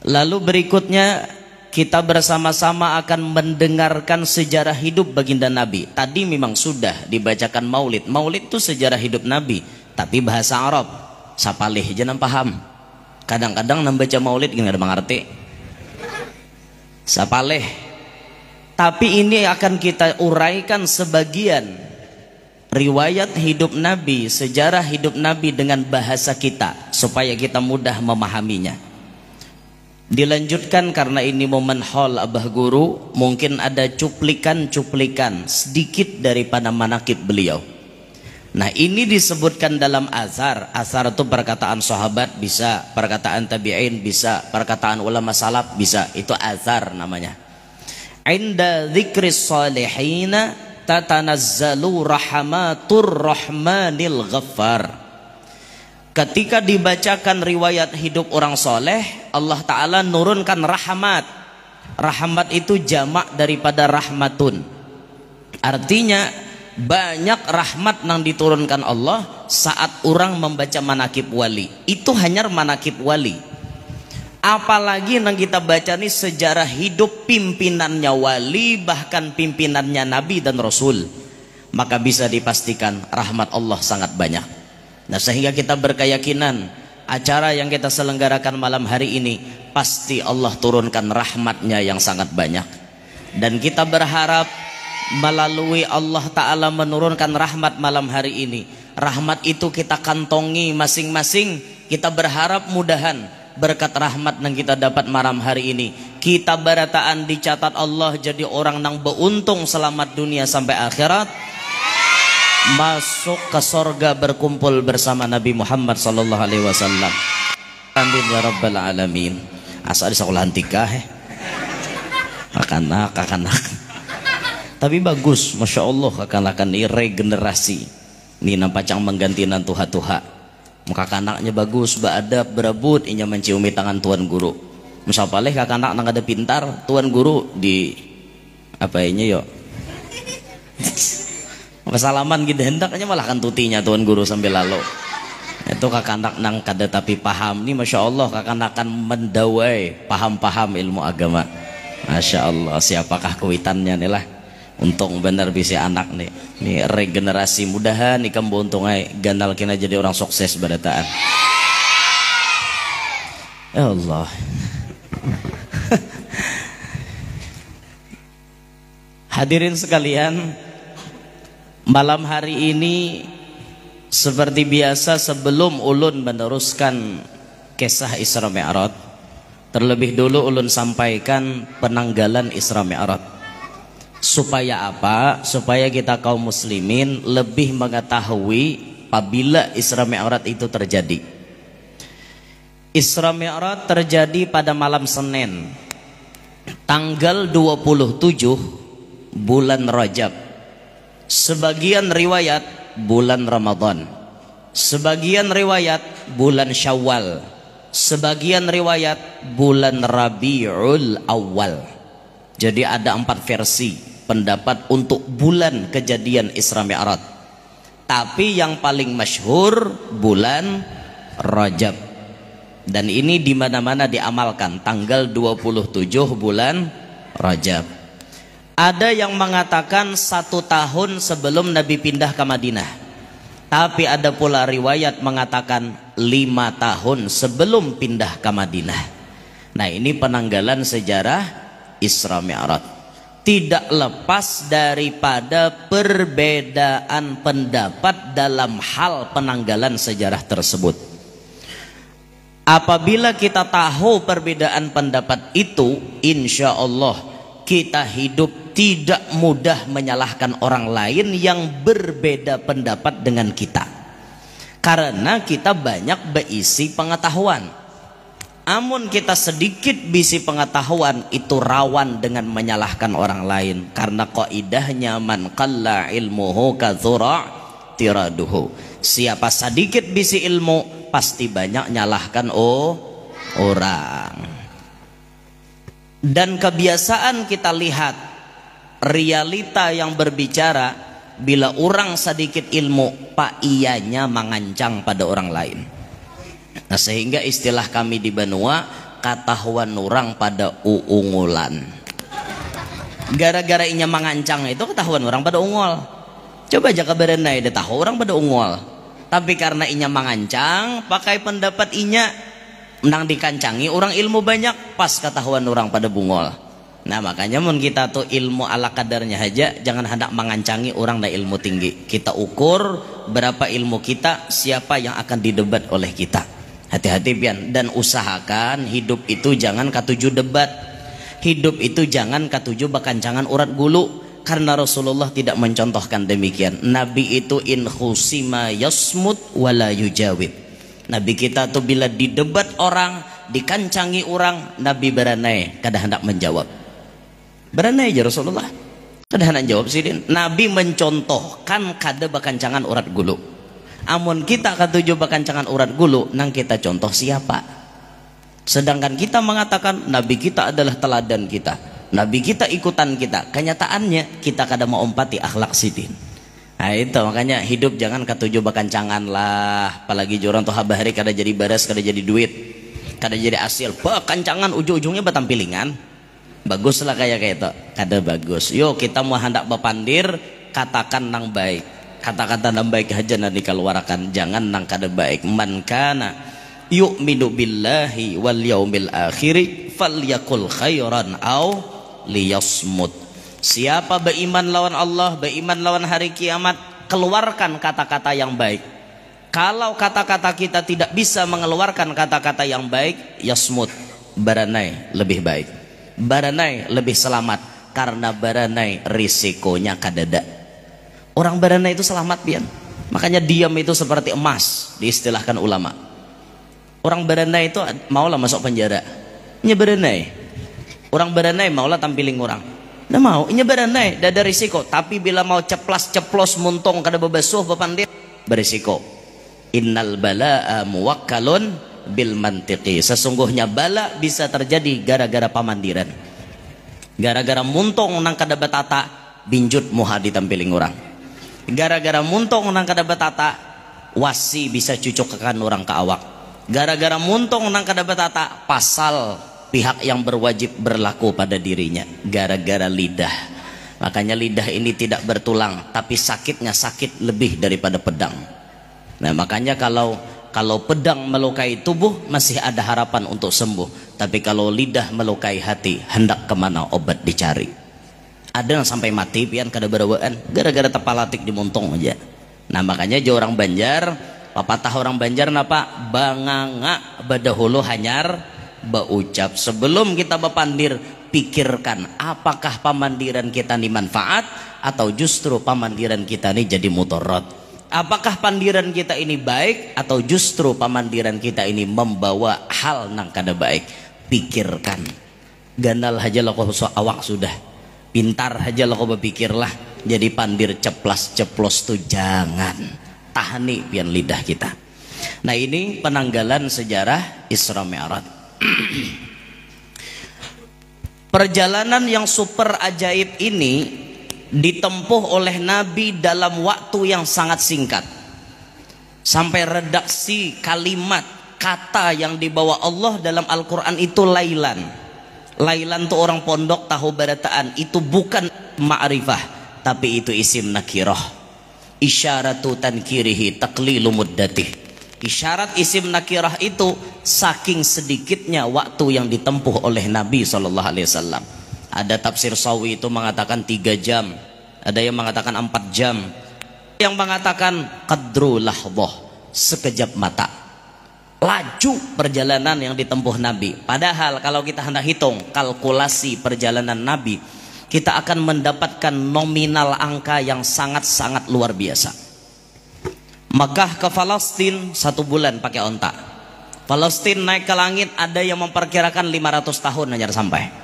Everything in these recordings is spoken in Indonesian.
Lalu berikutnya kita bersama-sama akan mendengarkan sejarah hidup baginda Nabi. Tadi memang sudah dibacakan maulid. Maulid itu sejarah hidup Nabi, tapi bahasa Arab. Sapalih jangan paham. Kadang-kadang membaca maulid gini ada mengerti. Sapalih. Tapi ini akan kita uraikan sebagian riwayat hidup Nabi, sejarah hidup Nabi dengan bahasa kita supaya kita mudah memahaminya. Dilanjutkan karena ini momen haul Abah Guru, mungkin ada cuplikan-cuplikan sedikit daripada manaqib beliau. Nah, ini disebutkan dalam azhar. Azhar itu perkataan sahabat bisa, perkataan tabi'in bisa, perkataan ulama salaf bisa. Itu azhar namanya. Inda dzikris salihina tatanazzalu rahmatur rahmanil ghaffar. Ketika dibacakan riwayat hidup orang soleh, Allah Ta'ala nurunkan rahmat. Rahmat itu jamak daripada rahmatun. Artinya banyak rahmat yang diturunkan Allah saat orang membaca manaqib wali. Itu hanya manaqib wali. Apalagi yang kita baca ini sejarah hidup pimpinannya wali, bahkan pimpinannya Nabi dan Rasul. Maka bisa dipastikan rahmat Allah sangat banyak. Nah, sehingga kita berkeyakinan acara yang kita selenggarakan malam hari ini pasti Allah turunkan rahmatnya yang sangat banyak. Dan kita berharap melalui Allah Ta'ala menurunkan rahmat malam hari ini, rahmat itu kita kantongi masing-masing. Kita berharap mudahan berkat rahmat yang kita dapat malam hari ini, kita berataan dicatat Allah jadi orang yang beruntung selamat dunia sampai akhirat, masuk ke sorga berkumpul bersama Nabi Muhammad sallallahu alaihi wasallam. Amin ya rabbal alamin. Asa di sekolahan tika akanak. Tapi bagus, masya Allah, akan ini regenerasi. Ini nampacang menggantinan tuha-tuha. Muka kanaknya bagus, beradab, berebut, inya menciumi tangan tuan guru. Misal paleh kakanak nang ada pintar, tuan guru di apa ini yo. Kesalaman gitu hendaknya malah kan tutinya tuan guru sambil lalu. Itu kakanak nang kada tapi paham. Ini masya Allah kakanak akan mendawai paham-paham ilmu agama. Masya Allah, siapakah kuitannya nih lah. Untung benar bisa anak nih. Ini regenerasi mudahan nih kamu untungnya gandal kena jadi orang sukses berataan. Ya Allah. Hadirin sekalian, malam hari ini seperti biasa sebelum ulun meneruskan kisah Isra Mi'raj, terlebih dulu ulun sampaikan penanggalan Isra Mi'raj. Supaya apa? Supaya kita kaum muslimin lebih mengetahui apabila Isra Mi'raj itu terjadi. Isra Mi'raj terjadi pada malam Senin tanggal 27 bulan Rajab. Sebagian riwayat bulan Ramadan, sebagian riwayat bulan Syawal, sebagian riwayat bulan Rabiul Awal. Jadi ada 4 versi pendapat untuk bulan kejadian Isra Mi'raj. Tapi yang paling masyhur bulan Rajab. Dan ini di mana-mana diamalkan tanggal 27 bulan Rajab. Ada yang mengatakan 1 tahun sebelum Nabi pindah ke Madinah. Tapi ada pula riwayat mengatakan 5 tahun sebelum pindah ke Madinah. Nah, ini penanggalan sejarah Isra Mi'raj. Tidak lepas daripada perbedaan pendapat dalam hal penanggalan sejarah tersebut. Apabila kita tahu perbedaan pendapat itu, insya Allah kita hidup tidak mudah menyalahkan orang lain yang berbeda pendapat dengan kita, karena kita banyak berisi pengetahuan. Amun kita sedikit bisi pengetahuan, itu rawan dengan menyalahkan orang lain, karena kaidahnya man qalla ilmuhu kathura tiraduhu. Siapa sedikit bisi ilmu pasti banyak nyalahkan orang. Dan kebiasaan kita lihat realita yang berbicara, bila orang sedikit ilmu pak ianya mengancang pada orang lain. Nah, sehingga istilah kami di Banua, katahuan orang pada uungulan. Gara-gara inya mangancang itu ketahuan orang pada ungol. Coba aja kabarenai dia tahu orang pada ungol. Tapi karena inya mangancang, pakai pendapat inya menang dikancangi orang ilmu banyak, pas ketahuan orang pada bungol. Nah makanya mun kita tuh ilmu ala kadarnya aja, jangan hendak mengancangi orang dah ilmu tinggi. Kita ukur berapa ilmu kita, siapa yang akan didebat oleh kita. Hati-hati pian, dan usahakan hidup itu jangan katuju debat. Hidup itu jangan katuju bakancangan urat gulu, karena Rasulullah tidak mencontohkan demikian. Nabi itu in khusima yasmut wala yujawib. Nabi kita tuh bila didebat orang, dikancangi orang, Nabi beranai kada hendak menjawab. Beranai aja Rasulullah kada hendak jawab sidin. Nabi mencontohkan kada bakancangan urat gulu. Amun kita katuju bakancangan urat gulu, nang kita contoh siapa? Sedangkan kita mengatakan Nabi kita adalah teladan kita, Nabi kita ikutan kita. Kenyataannya kita kada mau empati akhlak sidin. Nah itu makanya hidup jangan katuju bakancangan lah. Apalagi jorang tuh habari kada jadi baras, kada jadi duit, kada jadi hasil. Bakancangan ujung-ujungnya batampilingan. Bagus lah kayak itu, kada bagus. Yuk kita mau hendak bapandir, katakan nang baik. Kata-kata nang baik aja nanti dikeluarkan, jangan nang kada baik. Man kana yu'minu billahi wal yaumil akhiri falyakul khairan au liyasmut. Siapa beriman lawan Allah, beriman lawan hari kiamat, keluarkan kata-kata yang baik. Kalau kata-kata kita tidak bisa mengeluarkan kata-kata yang baik, yasmut, baranai lebih baik, baranai lebih selamat. Karena baranai risikonya kadada. Orang baranai itu selamat pian. Makanya diam itu seperti emas, diistilahkan ulama. Orang berenai itu maulah masuk penjara. Nya berenai. Orang berenai maulah tampiling orang. Dah mau, nya berenai, dah ada risiko. Tapi bila mau ceplas-ceplos muntung kada bebesuh bepandir, berisiko. Innal bala'a muwakkalun bil mantiqi. Sesungguhnya bala bisa terjadi gara-gara pamandiran. Gara-gara muntung nang kada betata, binjut muha ditampiling orang. Gara-gara muntung nang kada betata, wasi bisa cucuk kekan orang ke awak. Gara-gara muntung nang kada betata, pasal pihak yang berwajib berlaku pada dirinya. Gara-gara lidah. Makanya lidah ini tidak bertulang, tapi sakitnya sakit lebih daripada pedang. Nah makanya kalau pedang melukai tubuh masih ada harapan untuk sembuh, tapi kalau lidah melukai hati, hendak kemana obat dicari. Ada yang sampai mati pian kada berawaan gara-gara tepalatik dimuntung aja. Nah makanya jo orang Banjar, papatah orang Banjar napa? Banganga badahulu hanyar baucap. Sebelum kita bepandir, pikirkan apakah pamandiran kita ini manfaat atau justru pamandiran kita ini jadi mudarat. Apakah pandiran kita ini baik atau justru pamandiran kita ini membawa hal nang kada baik. Pikirkan. Ganal haja lo awak sudah. Pintar aja lo kau berpikirlah. Jadi pandir ceplas-ceplos tuh jangan. Tahani pian lidah kita. Nah ini penanggalan sejarah Isra Mi'raj. Perjalanan yang super ajaib ini ditempuh oleh Nabi dalam waktu yang sangat singkat. Sampai redaksi kalimat kata yang dibawa Allah dalam Al-Quran itu lailan. Lailan tuh orang pondok tahu barataan, itu bukan ma'rifah tapi itu isim nakirah. Isyaratu tankirihi taqlilu muddatih. Isyarat isim nakirah itu saking sedikitnya waktu yang ditempuh oleh Nabi SAW. Ada tafsir Sawi itu mengatakan 3 jam, ada yang mengatakan 4 jam, yang mengatakan qadru lahdah, sekejap mata. Laju perjalanan yang ditempuh Nabi. Padahal kalau kita hendak hitung kalkulasi perjalanan Nabi, kita akan mendapatkan nominal angka yang sangat-sangat luar biasa. Makkah ke Palestina 1 bulan pakai onta. Palestina naik ke langit, ada yang memperkirakan 500 tahun hanya sampai.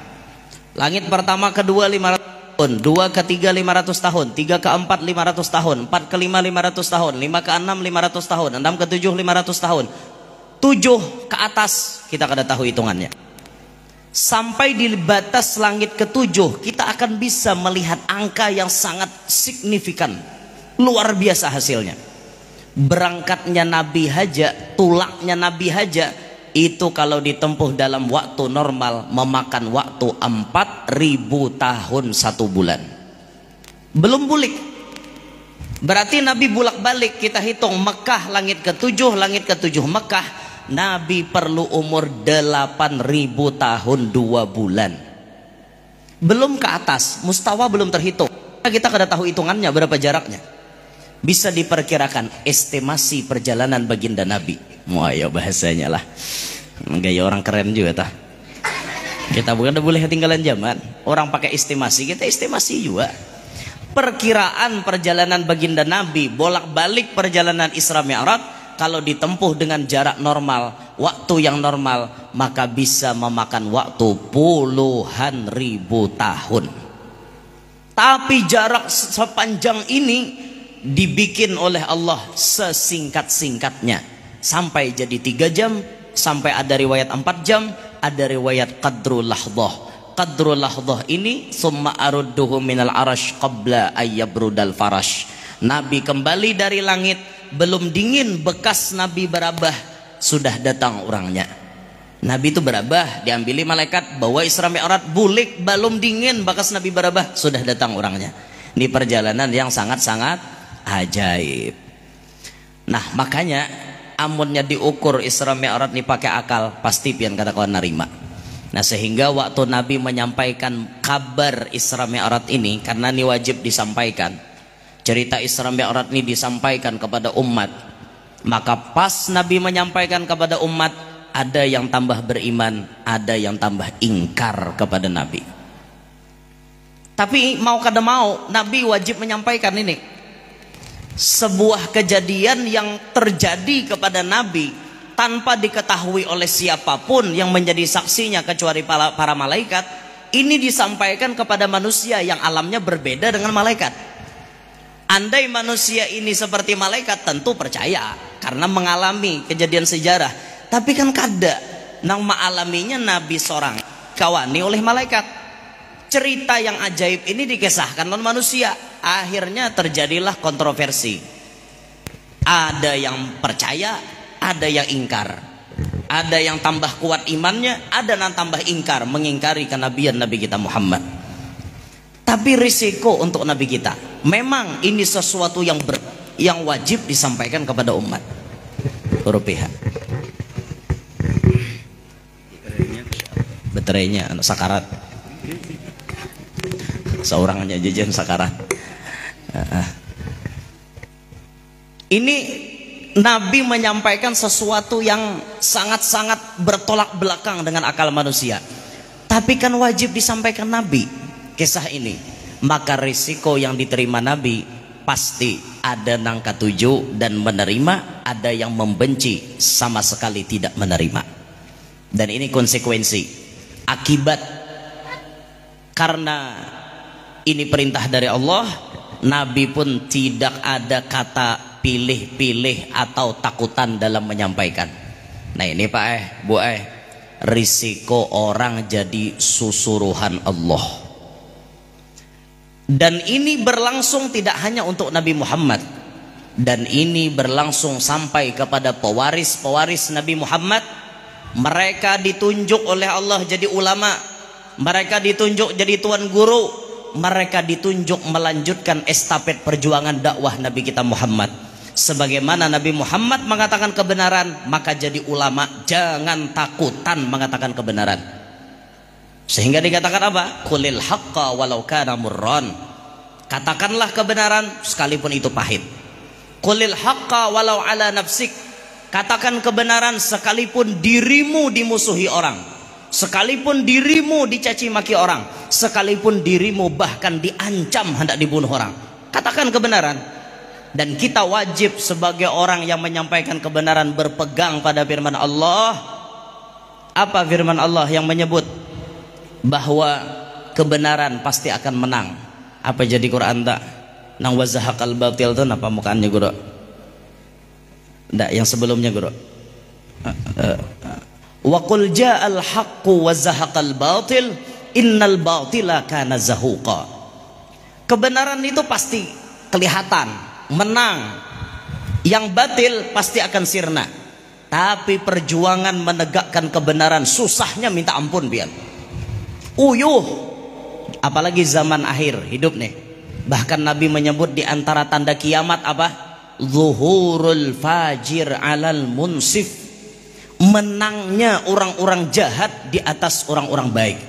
Langit pertama, kedua 500 tahun, 2 ke 3 500 tahun, 3 ke 4 500 tahun, 4 ke 5 500 tahun, 5 ke 6 500 tahun, 6 ke 7 500 tahun. 7 ke atas kita kada tahu hitungannya. Sampai di batas langit ke-7 kita akan bisa melihat angka yang sangat signifikan, luar biasa hasilnya. Berangkatnya Nabi haja, tulaknya Nabi haja itu kalau ditempuh dalam waktu normal memakan waktu 4.000 tahun 1 bulan. Belum bulik. Berarti Nabi bolak-balik, kita hitung Mekah langit ke-7, langit ke-7 Mekah, Nabi perlu umur 8.000 tahun 2 bulan. Belum ke atas, mustawa belum terhitung. Kita kada tahu hitungannya berapa jaraknya. Bisa diperkirakan estimasi perjalanan baginda Nabi. Wah ya bahasanya lah, gaya orang keren juga tah. Kita bukan boleh ketinggalan zaman. Orang pakai estimasi, kita estimasi juga. Perkiraan perjalanan baginda Nabi bolak-balik perjalanan Isra Mi'raj kalau ditempuh dengan jarak normal, waktu yang normal, maka bisa memakan waktu puluhan ribu tahun. Tapi jarak sepanjang ini dibikin oleh Allah sesingkat-singkatnya, sampai jadi 3 jam, sampai ada riwayat 4 jam, ada riwayat qadrul lahdah. Qadrul lahdah ini summa arudduhu minal arash qabla ayyabrudal farash. Nabi kembali dari langit, belum dingin bekas Nabi berabah, sudah datang orangnya. Nabi itu berabah, diambili malaikat, bawa Isra Mi'raj, bulik, belum dingin bekas Nabi berabah, sudah datang orangnya. Ini perjalanan yang sangat-sangat ajaib. Nah makanya amunnya diukur Isra Mi'raj nih pakai akal, pasti pian kata kawan narima. Nah sehingga waktu Nabi menyampaikan kabar Isra Mi'raj ini, karena ini wajib disampaikan, cerita Isra Mi'raj ini disampaikan kepada umat, maka pas Nabi menyampaikan kepada umat, ada yang tambah beriman, ada yang tambah ingkar kepada Nabi. Tapi mau kada mau, Nabi wajib menyampaikan ini. Sebuah kejadian yang terjadi kepada Nabi tanpa diketahui oleh siapapun yang menjadi saksinya kecuali para malaikat, ini disampaikan kepada manusia yang alamnya berbeda dengan malaikat. Andai manusia ini seperti malaikat, tentu percaya karena mengalami kejadian sejarah. Tapi kan kada nang mengalaminya Nabi seorang kawani oleh malaikat. Cerita yang ajaib ini dikisahkan oleh manusia. Akhirnya terjadilah kontroversi. Ada yang percaya, ada yang ingkar. Ada yang tambah kuat imannya, ada yang tambah ingkar, mengingkari kenabian Nabi kita Muhammad. Tapi risiko untuk Nabi kita, memang ini sesuatu yang wajib disampaikan kepada umat. Rupiah. Baterainya anak sakarat. Seorangnya jajan sakarat. Ini Nabi menyampaikan sesuatu yang sangat-sangat bertolak belakang dengan akal manusia. Tapi kan wajib disampaikan Nabi kisah ini. Maka risiko yang diterima Nabi pasti ada nang ketujuh dan menerima, ada yang membenci sama sekali tidak menerima. Dan ini konsekuensi akibat, karena ini perintah dari Allah. Nabi pun tidak ada kata pilih-pilih atau takutan dalam menyampaikan. Nah ini Pak Bu risiko orang jadi susuruhan Allah. Dan ini berlangsung tidak hanya untuk Nabi Muhammad, dan ini berlangsung sampai kepada pewaris-pewaris Nabi Muhammad. Mereka ditunjuk oleh Allah jadi ulama, mereka ditunjuk jadi tuan guru, mereka ditunjuk melanjutkan estafet perjuangan dakwah Nabi kita Muhammad. Sebagaimana Nabi Muhammad mengatakan kebenaran, maka jadi ulama jangan takutan mengatakan kebenaran. Sehingga dikatakan apa? Qulil haqqa walau kana murran. Katakanlah kebenaran sekalipun itu pahit. Qulil haqqa walau ala nafsik. Katakan kebenaran sekalipun dirimu dimusuhi orang, sekalipun dirimu dicaci maki orang, sekalipun dirimu bahkan diancam hendak dibunuh orang. Katakan kebenaran. Dan kita wajib sebagai orang yang menyampaikan kebenaran berpegang pada firman Allah. Apa firman Allah yang menyebut bahwa kebenaran pasti akan menang? Apa jadi Quran tak? Nang wazahakal batil itu apa mukaannya guru? Ndak, yang sebelumnya guru. Wa qul ja'al haqqu wa zahaqal batil innal batila kana zahuqa. Kebenaran itu pasti kelihatan, menang. Yang batil pasti akan sirna. Tapi perjuangan menegakkan kebenaran susahnya minta ampun pian. Uyuh, apalagi zaman akhir hidup nih. Bahkan Nabi menyebut di antara tanda kiamat apa? Zuhurul fajir alal munsif. Menangnya orang-orang jahat di atas orang-orang baik.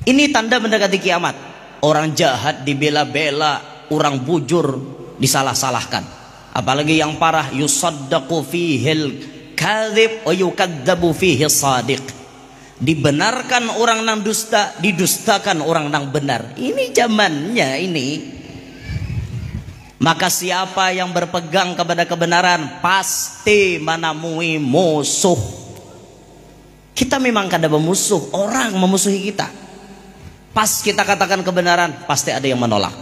Ini tanda mendekati kiamat. Orang jahat dibela-bela, orang bujur disalah-salahkan. Apalagi yang parah, yusaddaqu fihil kadzib wa yukadzabu fihi shadiq. Dibenarkan orang nang dusta, didustakan orang nang benar. Ini zamannya ini. Maka siapa yang berpegang kepada kebenaran pasti menemui musuh. Kita memang kada bermusuh, orang memusuhi kita. Pas kita katakan kebenaran, pasti ada yang menolak.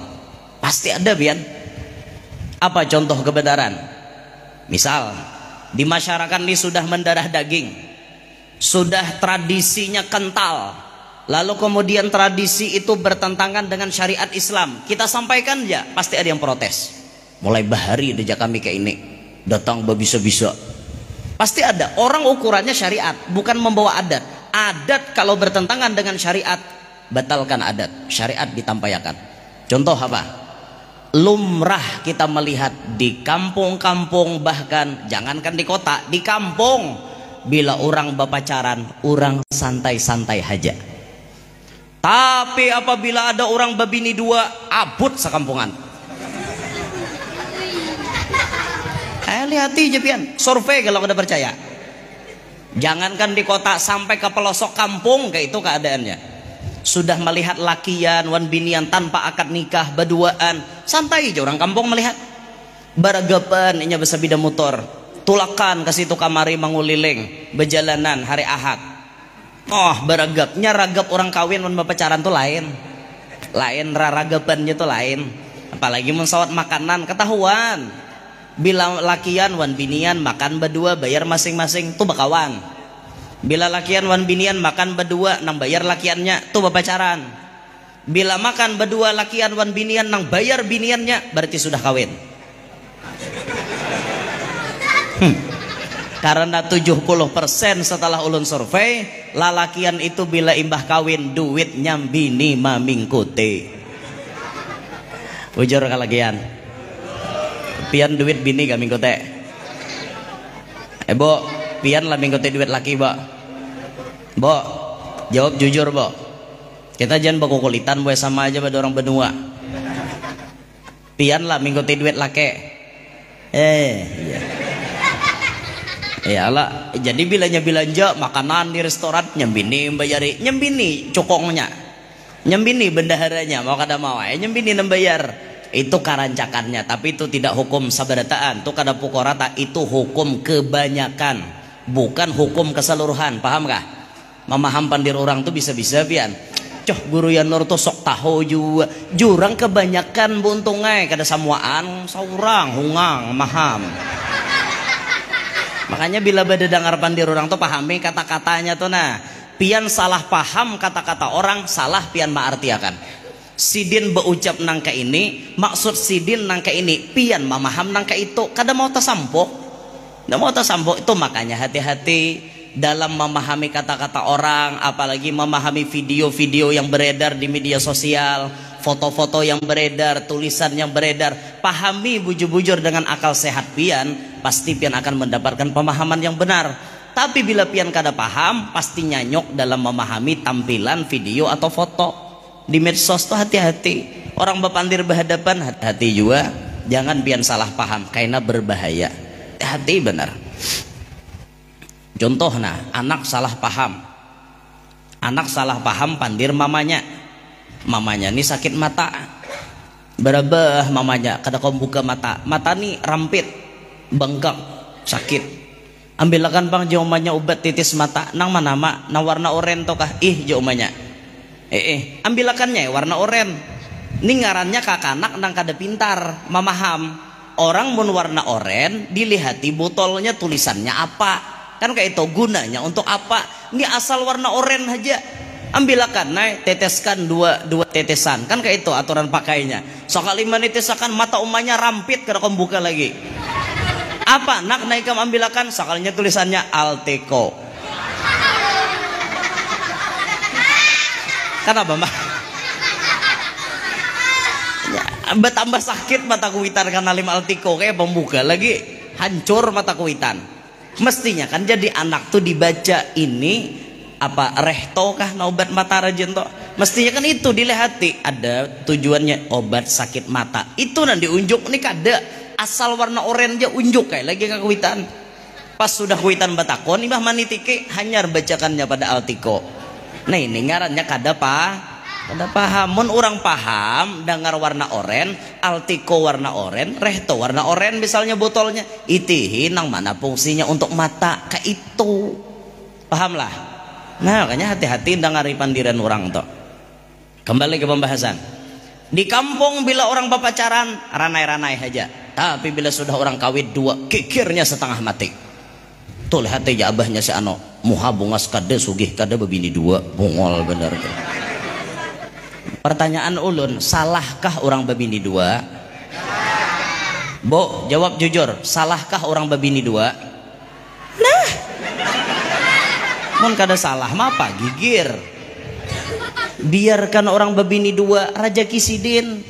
Pasti ada, Bian. Apa contoh kebenaran? Misal, di masyarakat ini sudah mendarah daging, sudah tradisinya kental, lalu kemudian tradisi itu bertentangan dengan syariat Islam. Kita sampaikan ya, pasti ada yang protes. Mulai bahari dejak kami kayak ini, datang babisa-bisa. Pasti ada. Orang ukurannya syariat, bukan membawa adat. Adat kalau bertentangan dengan syariat, batalkan adat. Syariat ditampaikan. Contoh apa? Lumrah kita melihat di kampung-kampung, bahkan jangankan di kota, di kampung, bila orang berpacaran, orang santai-santai aja. Tapi apabila ada orang babini dua, abut sekampungan. Lihat aja pian, survei kalau udah percaya. Jangankan di kota, sampai ke pelosok kampung kayak itu keadaannya. Sudah melihat lakian wan binian tanpa akad nikah, berduaan, santai aja orang kampung melihat. Baragapan inya besabida motor, tulakan ke situ kamari manguliling, berjalanan hari Ahad. Oh, beragapnya ragap orang kawin wan pacaran tuh lain. Lain raragapannya tuh lain. Apalagi mensawat makanan ketahuan. Bila lakian wan binian makan berdua bayar masing-masing tuh bakawan. Bila lakian wan binian makan berdua nang bayar lakiannya tuh pacaran. Bila makan berdua lakian wan binian nang bayar biniannya berarti sudah kawin. Karena 70% setelah ulun survei, lalakian itu bila imbah kawin duit nyambini mamingkute. Ujur kalagian. Pian duit bini gak mingkute. Bo, pian lah mingkute duit laki, Bo. Bo, jawab jujur, Bo. Kita jangan berkukulitan, Bo, sama aja pada orang benua. Pian lah mingkute duit laki. Iya. Ya Allah, jadi bilanya belanja makanan di restoran nyembini bayari, nyembini cokongnya, nyembini bendaharanya mau kada mau, nyembini nembayar. Itu karancakannya, tapi itu tidak hukum sabarataan, itu kada pukul rata, itu hukum kebanyakan, bukan hukum keseluruhan, paham kah? Memaham pandir orang tuh bisa-bisa pian. Coh guru yang nur tuh sok tahu juga, jurang kebanyakan buntungai kada samuaan, saurang hungang maham. Makanya bila beda dengar pandir orang tuh pahami kata-katanya tuh nah. Pian salah paham kata-kata orang, salah pian mengartiakan. Sidin berucap nangka ini, maksud sidin nangka ini, pian memaham nangka itu, kada mau tasampok. Kada mau tasampok itu, makanya hati-hati dalam memahami kata-kata orang, apalagi memahami video-video yang beredar di media sosial, foto-foto yang beredar, tulisan yang beredar. Pahami bujur-bujur dengan akal sehat pian, pasti pian akan mendapatkan pemahaman yang benar. Tapi bila pian kada paham, pasti nyanyok dalam memahami tampilan video atau foto di medsos tuh. Hati-hati, orang berpandir berhadapan, hati-hati juga, jangan pian salah paham karena berbahaya. Hati benar. Contoh nah, anak salah paham pandir mamanya ini sakit mata, berabah mamanya kada kau buka mata nih rampit bengkak sakit, ambilkan bang jawabannya obat titis mata nang mana mak nang warna oren to kah jawabannya ambilkannya warna oren. Ini ngarannya kakanak nang kada pintar memaham. Orang mun warna oren dilihati botolnya tulisannya apa, kan kayak itu gunanya untuk apa. Ini asal warna oren aja ambilkan, naik teteskan dua tetesan, kan kayak itu aturan pakainya. Sekali meneteskan mata umanya rampit kada kau buka lagi. Apa nak naik ambilakan? Sakalnya tulisannya Alteco. Kenapa mbak? Bertambah sakit mata kuitan karena lim Alteco kayak pembuka lagi hancur mata kuitan. Mestinya kan jadi anak tuh dibaca ini apa rehto kah obat mata rajin toh? Mestinya kan itu dilihati ada tujuannya obat sakit mata. Itu nanti unjuk nih kada asal warna oranye unjuk kayak lagi kuitan. Pas sudah kuitan batakon imah manitike hanyar bacakannya pada Alteco. Nah ini ngarannya kada paham. Mun orang paham dengar warna oren, Alteco warna oren, rehto warna oren misalnya botolnya, itihi nang mana fungsinya untuk mata kayak itu. Paham lah. Nah makanya hati-hati dengar pandiran orang toh. Kembali ke pembahasan. Di kampung bila orang pacaran ranai-ranai aja. Tapi bila sudah orang kawin dua, kikirnya setengah mati. Tuh lihat aja abahnya si ano, muha bungas kada sugih kada bebini dua, bungol bener tuh. Pertanyaan ulun, salahkah orang bebini dua? Bo, jawab jujur, salahkah orang bebini dua? Nah, mun kada salah mah apa gigir. Biarkan orang bebini dua raja kisidin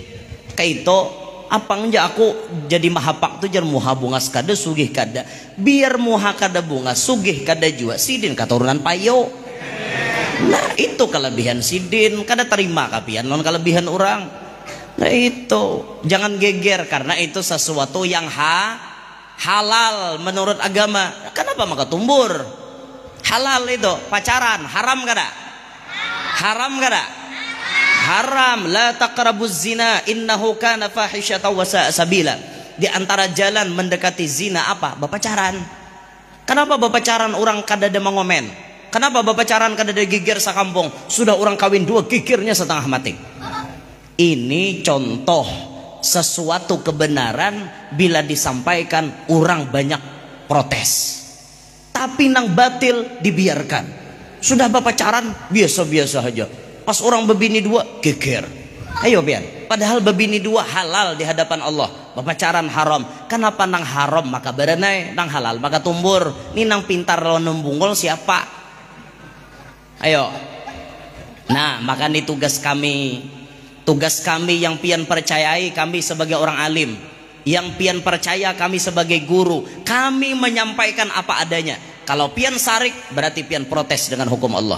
kayak itu apa nja aku jadi mahapak tuh jar muha bungas kada sugih kada biar muha kada bunga sugih kada jua sidin katurunan payo. Nah itu kelebihan sidin kada terima kapian non kelebihan orang. Nah itu jangan geger karena itu sesuatu yang halal menurut agama. Kenapa maka tumbur halal itu pacaran haram kada? Haram kada? Haram. La taqrabuz zina innahu kana fahisyatan wa sa'a sabila. Di antara jalan mendekati zina apa? Bapacaran. Kenapa bapacaran orang kada ada mengomen? Kenapa bapacaran kada ada gigir sakampung? Sudah orang kawin dua gigirnya setengah mati. Ini contoh sesuatu kebenaran bila disampaikan orang banyak protes. Tapi nang batil dibiarkan. Sudah pacaran biasa-biasa aja. Pas orang bebini dua geger. Ayo pian. Padahal bebini dua halal di hadapan Allah. Pacaran haram. Kenapa nang haram maka badanai, nang halal maka tumbur. Ini nang pintar lo nembunggol siapa? Ayo. Nah, maka ini tugas kami. Tugas kami yang pian percayai kami sebagai orang alim. Yang pian percaya kami sebagai guru. Kami menyampaikan apa adanya. Kalau pian sarik berarti pian protes dengan hukum Allah.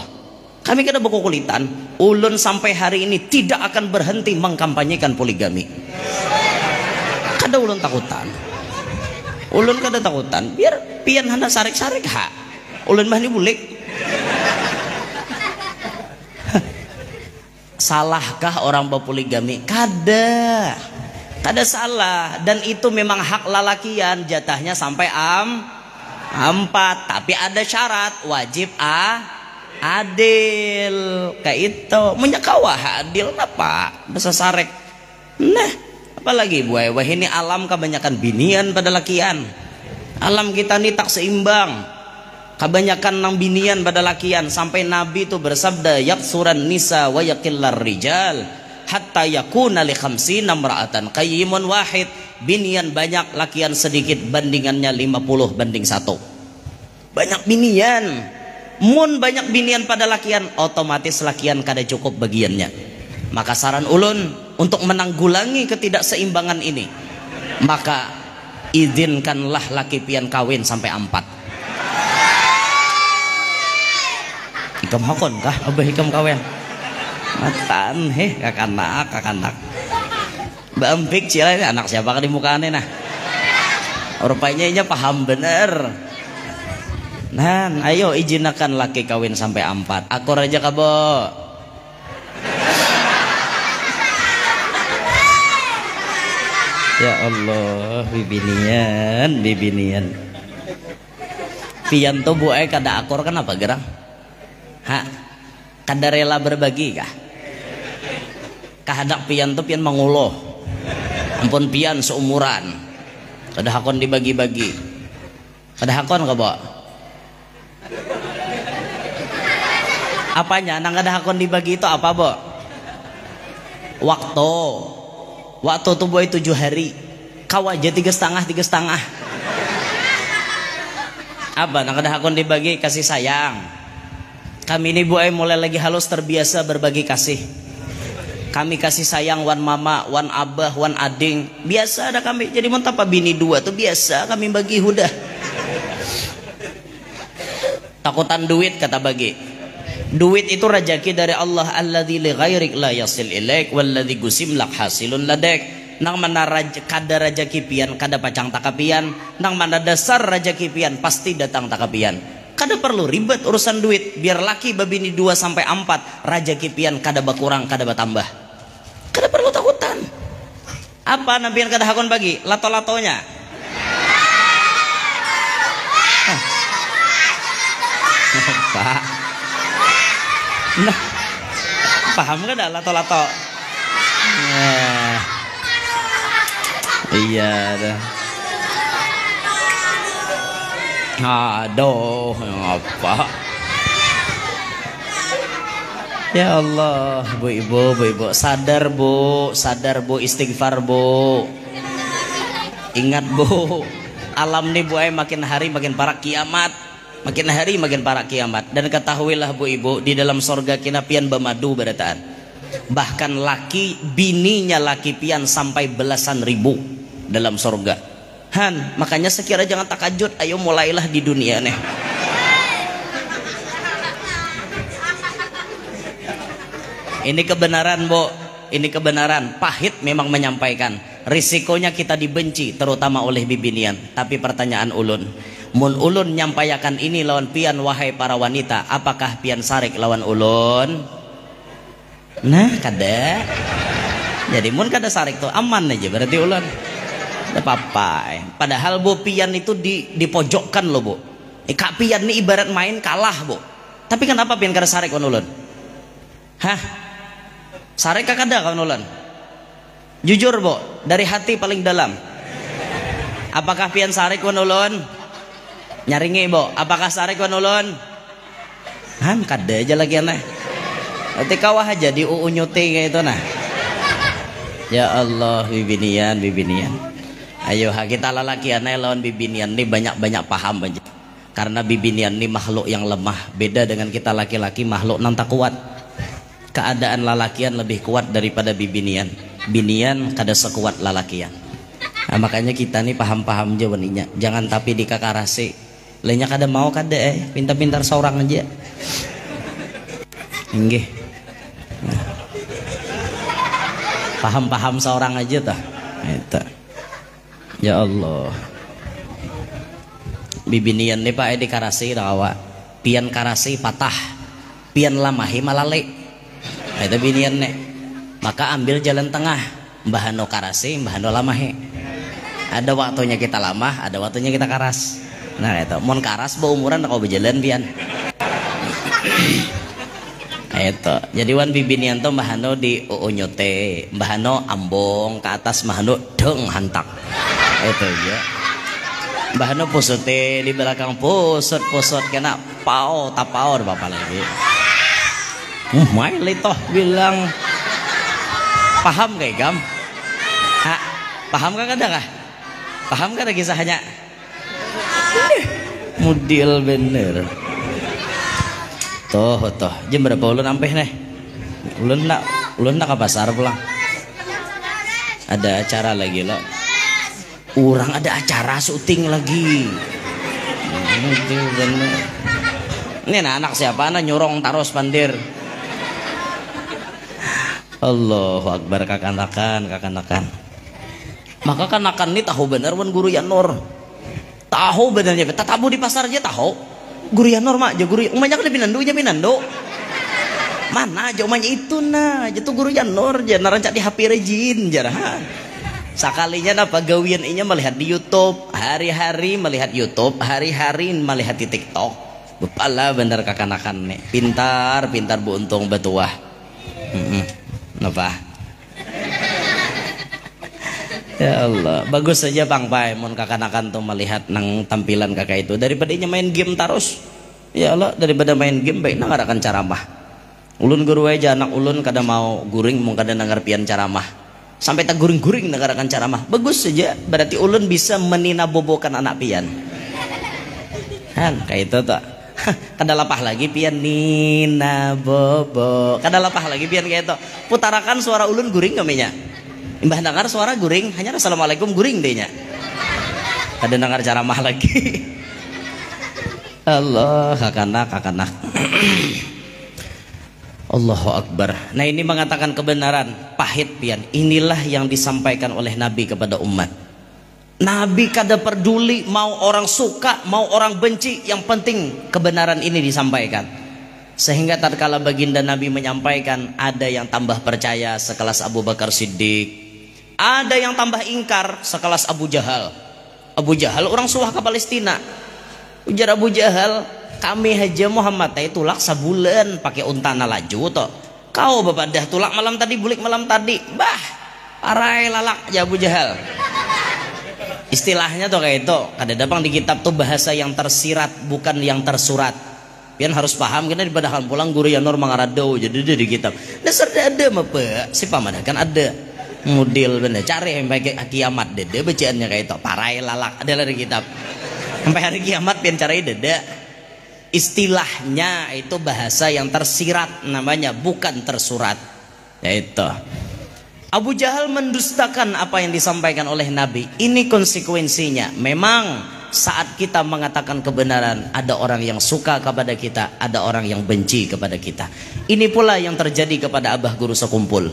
Kami kada buku kulitan. Ulun sampai hari ini tidak akan berhenti mengkampanyekan poligami. Kada ulun takutan. Ulun kada takutan. Biar pian hendak sarik-sarik ha. Ulun mah ni bulik. Salahkah orang berpoligami? Kada. Kada salah. Dan itu memang hak lalakian. Jatahnya sampai 4, tapi ada syarat wajib adil kayak itu menyakawah adil apa bisa sarek. Nah apalagi buai wah ini alam kebanyakan binian pada lakian. Alam kita ini tak seimbang, kebanyakan nang binian pada lakian sampai Nabi itu bersabda yaksuran nisa wa yakillar rijal hatta yakuna li khamsina imra'atan qayyimun wahid. Binian banyak, lakian sedikit, bandingannya 50 banding 1. Banyak binian. Mun banyak binian pada lakian, otomatis lakian kada cukup bagiannya. Maka saran ulun untuk menanggulangi ketidakseimbangan ini, maka izinkanlah laki pian kawin sampai 4. Ikam hakon kah? Abah ikam kawin. Matan kakanak. Mbak Empik cila ini anak siapa kan di mukanya nah. Rupanya ini paham bener. Nah, ayo izinakan laki kawin sampai 4. Akur aja kabo. Ya Allah, bibinian. Pian tuh buai kada akur kenapa gerang? Kada rela berbagi kah? Kahadak pian tuh pian menguloh. Ampun pian seumuran. Kada hakon dibagi-bagi. Kada hakon ka bo? Apanya? Nang kada hakon dibagi itu apa bo? Waktu tuh boy 7 hari. Kau aja 3,5. Apa nak ada hakun dibagi kasih sayang. Kami ini Bu mulai lagi halus terbiasa berbagi kasih. Kami kasih sayang wan mama, wan abah, wan ading. Biasa ada kami. Jadi mau tapa bini dua tuh biasa kami bagi hudah. Takutan duit kata bagi. Duit itu rejeki dari Allah. Alladzi li ghairik la yasil ilaik walladzi gusim lak hasilun ladek. Nang mana kada rejeki pian kada pacang takapian. Nang mana dasar rejeki pian pasti datang takapian. Kada perlu ribet urusan duit. Biar laki babini 2 sampai 4 rejeki pian kada berkurang kada bertambah. Kada perlu takutan. Apa nampian kada hakon bagi? Lato-latonya. Pak. Nah, paham kada lato-lato? Iya dah. Aduh, apa? Ya Allah, bu ibu, sadar bu, istighfar bu. Ingat bu, alam nih bu makin hari makin parah kiamat, makin hari makin parah kiamat. Dan ketahuilah bu ibu, di dalam sorga kina pian bemadu berataan. Bahkan laki bininya laki pian sampai belasan ribu dalam sorga. Han, makanya sekira jangan takajud, ayo mulailah di dunia nih. Ini kebenaran bu, ini kebenaran. Pahit memang menyampaikan. Risikonya kita dibenci, terutama oleh bibinian. Tapi pertanyaan ulun, mun ulun nyampaikan ini lawan pian wahai para wanita, apakah pian sarik lawan ulun? Nah, kada. Jadi mun kada sarik tuh aman aja berarti ulun. Apa-apa. Padahal bu pian itu dipojokkan loh bu. Kak pian ini ibarat main kalah bu. Tapi kenapa pian kada sarik kon ulun? Hah? Sarik kada kon ulun? Jujur bu, dari hati paling dalam. Apakah pian sarik kon ulun? Nyaringi bu, apakah sarik kon ulun? Han kada aja lagi aneh. Nanti kawah aja di nyuti kayak itu nah. Ya Allah, bibinian. Ayo kita lalaki aneh lawan bibinian ini banyak paham aja. Karena bibinian ini makhluk yang lemah. Beda dengan kita laki-laki makhluk nanta kuat. Keadaan lalakian lebih kuat daripada bibinian. Binian kada sekuat lalakian. Nah, makanya kita nih paham-paham aja waninya. Jangan tapi dikakarasi. Lainnya kada mau kada pintar-pintar seorang aja. Nggih. Nah. Paham-paham seorang aja tah. Itu. Ya Allah. Bibinian nih pak dikarasi rawa. Pian karasi patah. Pian lamahi malale. Itu binian nih. Maka ambil jalan tengah. Mbahano karasi, mbahano lamahi. Ada waktunya kita lamah, ada waktunya kita karas. Nah itu. Mon karas umuran kau berjalan pian. Itu. Jadi wan bibinian tuh mbahano di nyote, mbahano ambong ke atas, mbahano deng hantak. Itu ya. Mbahano pusute di belakang pusut kena pao tapao bapak lagi. Main toh bilang paham kayak gam? Ha, paham kan kada kah? Paham kada kisahnya? Mudil bener. Toh jam berapa ulun ampeh nih? Ulun nak ke pasar pulang. Ada acara lagi lo. Orang ada acara syuting lagi. Ini anak siapa? Anak nyorong taros pandir. Allahu Akbar kakanakan. Maka kanakan ini tahu bener wan guru Yanur. Tahu benernya. Tatabu di pasar aja tahu. Guru Yanur mak, guru umanya kan Pinando. Mana aja umanya itu nah, itu guru Yanur jangan rancak di HP rejin jarah. Sakalinya napa gawian inya melihat di YouTube, hari-hari melihat YouTube, hari-hari melihat di TikTok. Bepala bener kakanakan nih. Pintar bu untung betuah. Napa? Ya Allah, bagus saja Bang Pai mun kakanakan tuh melihat nang tampilan kakak itu daripada inya main game terus. Ya Allah, daripada main game baik nang ngadakan caramah. Ulun guru aja anak ulun kada mau guring mung kada nangarpian caramah. Sampai tak guring-guring negarakan caramah. Bagus saja, berarti ulun bisa meninabobokan anak pian. kan kayak itu tuh. Kada lapah lagi pian Nina Bobo, kada lapah lagi pian kayak itu. Putarakan suara ulun guring kaminya. Imbah dengar suara guring, hanya assalamualaikum guring dehnya. Kada dengar ceramah lagi. Allah kakanak. Allahu Akbar. Nah ini mengatakan kebenaran pahit pian. Inilah yang disampaikan oleh Nabi kepada umat. Nabi kada peduli mau orang suka mau orang benci, yang penting kebenaran ini disampaikan. Sehingga tatkala baginda Nabi menyampaikan, ada yang tambah percaya sekelas Abu Bakar Siddiq, ada yang tambah ingkar sekelas Abu Jahal. Abu Jahal orang suah ke Palestina. Ujar Abu Jahal, kami Haji Muhammad itu tulak sebulan pakai untana laju toh. Kau bapak dah tulak malam tadi, bulik malam tadi. Bah, parai lalak ya Abu Jahal. Istilahnya tuh kayak itu. Kada dapang di kitab tuh bahasa yang tersirat bukan yang tersurat. Pian harus paham karena di padahal pulang guru yang normal ngarado jadi di kitab. Dasar ada apa? Si paman kan ada. Model bener cari yang pakai kiamat dede bacaannya kayak itu. Parai lalak ada di kitab. Sampai hari kiamat pian cari dede. Istilahnya itu bahasa yang tersirat namanya, bukan tersurat. Yaitu Abu Jahal mendustakan apa yang disampaikan oleh Nabi. Ini konsekuensinya. Memang saat kita mengatakan kebenaran, ada orang yang suka kepada kita, ada orang yang benci kepada kita. Ini pula yang terjadi kepada Abah Guru Sekumpul.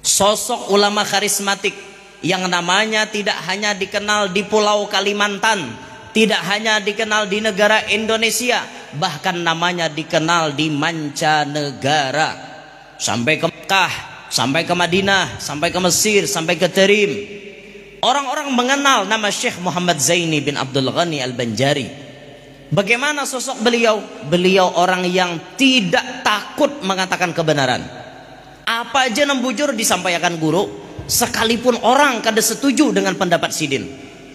Sosok ulama karismatik yang namanya tidak hanya dikenal di Pulau Kalimantan, tidak hanya dikenal di negara Indonesia, bahkan namanya dikenal di mancanegara. Sampai ke Mekah, sampai ke Madinah, sampai ke Mesir, sampai ke Tarim. Orang-orang mengenal nama Syekh Muhammad Zaini bin Abdul Ghani Al-Banjari. Bagaimana sosok beliau? Beliau orang yang tidak takut mengatakan kebenaran. Apa aja yang bujur disampaikan guru, sekalipun orang kada setuju dengan pendapat sidin,